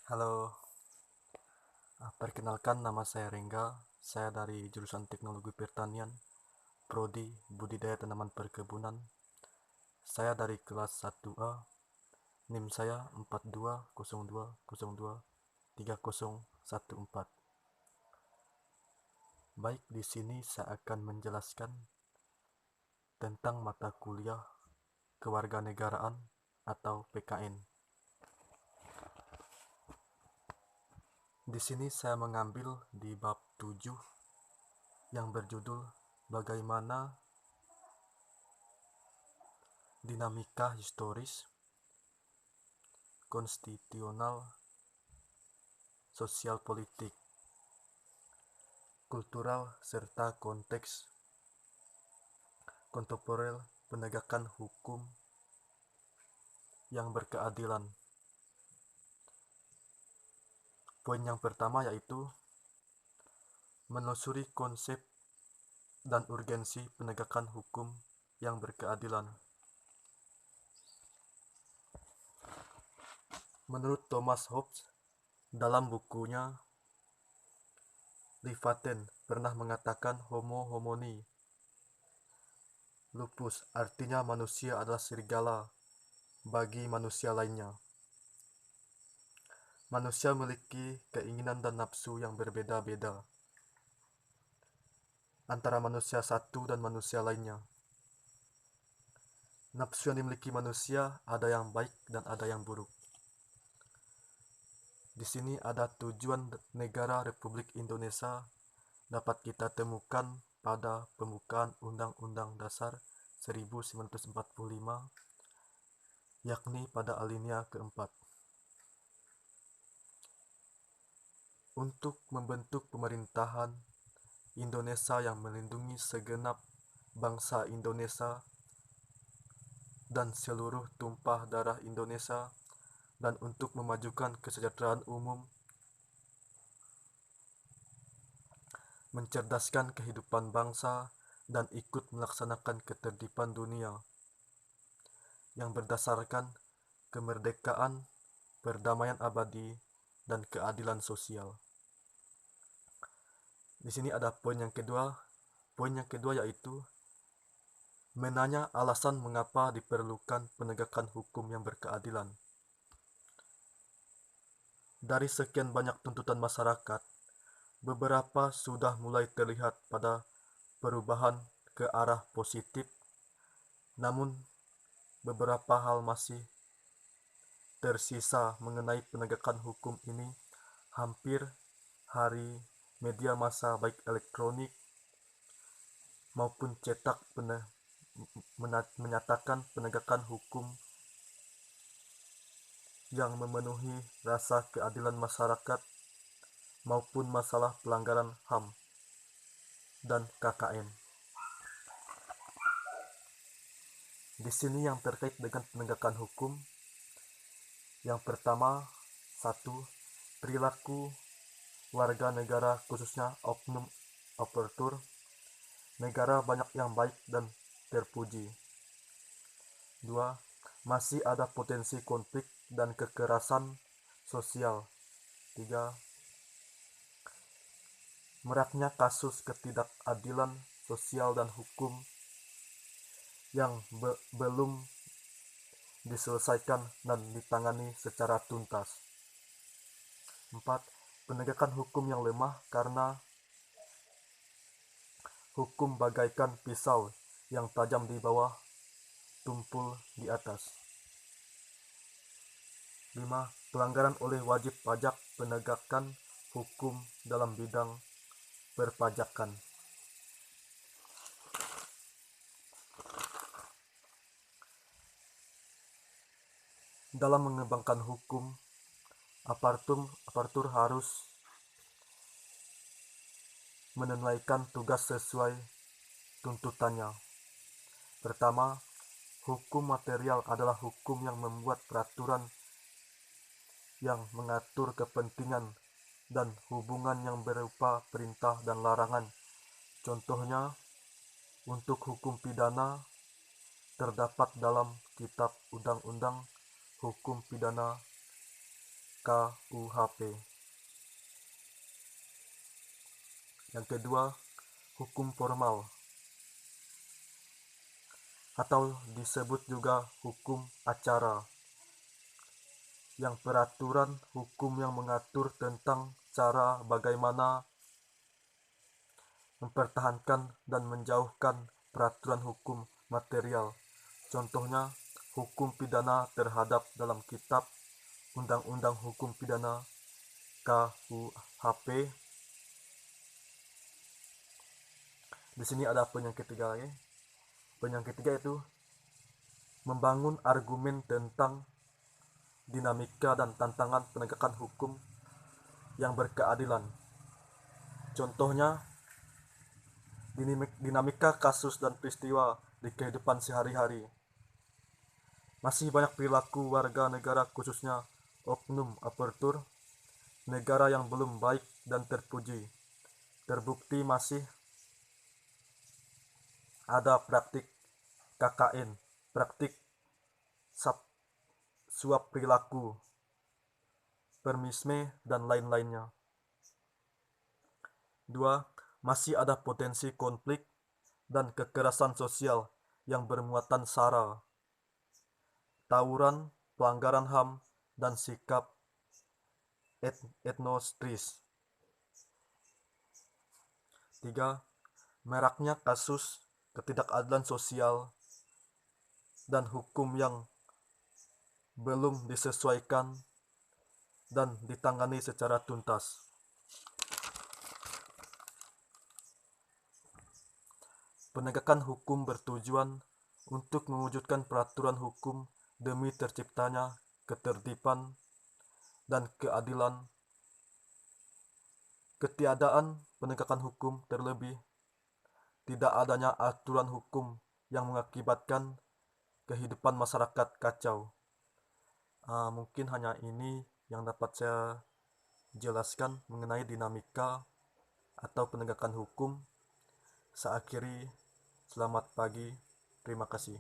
Halo, perkenalkan nama saya Rengga. Saya dari jurusan Teknologi Pertanian, Prodi Budidaya Tanaman Perkebunan. Saya dari kelas 1A, NIM saya 4202023014. Baik, di sini saya akan menjelaskan tentang mata kuliah kewarganegaraan atau PKN. Di sini saya mengambil di bab 7 yang berjudul Bagaimana Dinamika Historis, Konstitusional, Sosial Politik, Kultural, serta konteks kontemporer penegakan hukum yang berkeadilan. Poin yang pertama yaitu menelusuri konsep dan urgensi penegakan hukum yang berkeadilan. Menurut Thomas Hobbes, dalam bukunya Leviathan pernah mengatakan homo homini lupus, artinya manusia adalah serigala bagi manusia lainnya. Manusia memiliki keinginan dan nafsu yang berbeda-beda antara manusia satu dan manusia lainnya. Nafsu yang dimiliki manusia ada yang baik dan ada yang buruk. Di sini ada tujuan negara Republik Indonesia dapat kita temukan pada pembukaan Undang-Undang Dasar 1945, yakni pada alinea keempat. Untuk membentuk pemerintahan Indonesia yang melindungi segenap bangsa Indonesia dan seluruh tumpah darah Indonesia, dan untuk memajukan kesejahteraan umum, mencerdaskan kehidupan bangsa, dan ikut melaksanakan ketertiban dunia yang berdasarkan kemerdekaan, perdamaian abadi, dan keadilan sosial. Di sini ada poin yang kedua. Poin yang kedua yaitu menanya alasan mengapa diperlukan penegakan hukum yang berkeadilan. Dari sekian banyak tuntutan masyarakat, beberapa sudah mulai terlihat pada perubahan ke arah positif, namun beberapa hal masih tersisa mengenai penegakan hukum ini. Hampir hari media massa baik elektronik maupun cetak menyatakan penegakan hukum yang memenuhi rasa keadilan masyarakat maupun masalah pelanggaran HAM dan KKN. Di sini yang terkait dengan penegakan hukum, yang pertama, 1. Perilaku warga negara khususnya oknum operator negara banyak yang baik dan terpuji. 2. Masih ada potensi konflik dan kekerasan sosial. 3. Meraknya kasus ketidakadilan sosial dan hukum yang belum diselesaikan dan ditangani secara tuntas. 4. Penegakan hukum yang lemah karena hukum bagaikan pisau yang tajam di bawah, tumpul di atas. 5. Pelanggaran oleh wajib pajak penegakan hukum dalam bidang perpajakan. Dalam mengembangkan hukum, aparatur harus menunaikan tugas sesuai tuntutannya. Pertama, hukum material adalah hukum yang membuat peraturan yang mengatur kepentingan dan hubungan yang berupa perintah dan larangan. Contohnya, untuk hukum pidana terdapat dalam Kitab Undang-Undang Hukum Pidana KUHP. Yang kedua, hukum formal atau disebut juga hukum acara, yang peraturan hukum yang mengatur tentang cara bagaimana mempertahankan dan menjauhkan peraturan hukum material. Contohnya, hukum pidana terhadap dalam kitab Undang-Undang Hukum Pidana KUHP. Di sini ada poin yang ketiga lagi. Poin yang ketiga itu membangun argumen tentang dinamika dan tantangan penegakan hukum yang berkeadilan. Contohnya, dinamika kasus dan peristiwa di kehidupan sehari-hari. Masih banyak perilaku warga negara, khususnya oknum aparatur negara yang belum baik dan terpuji. Terbukti masih ada praktik KKN, praktik suap perilaku, permisme, dan lain-lainnya. 2. Masih ada potensi konflik dan kekerasan sosial yang bermuatan SARA, tawuran, pelanggaran HAM, dan sikap etnostris. 3. Maraknya kasus ketidakadilan sosial dan hukum yang belum disesuaikan dan ditangani secara tuntas. Penegakan hukum bertujuan untuk mewujudkan peraturan hukum demi terciptanya ketertiban dan keadilan. Ketiadaan penegakan hukum, terlebih tidak adanya aturan hukum yang mengakibatkan kehidupan masyarakat kacau. Mungkin hanya ini yang dapat saya jelaskan mengenai dinamika atau penegakan hukum. Saya akhiri, selamat pagi, terima kasih.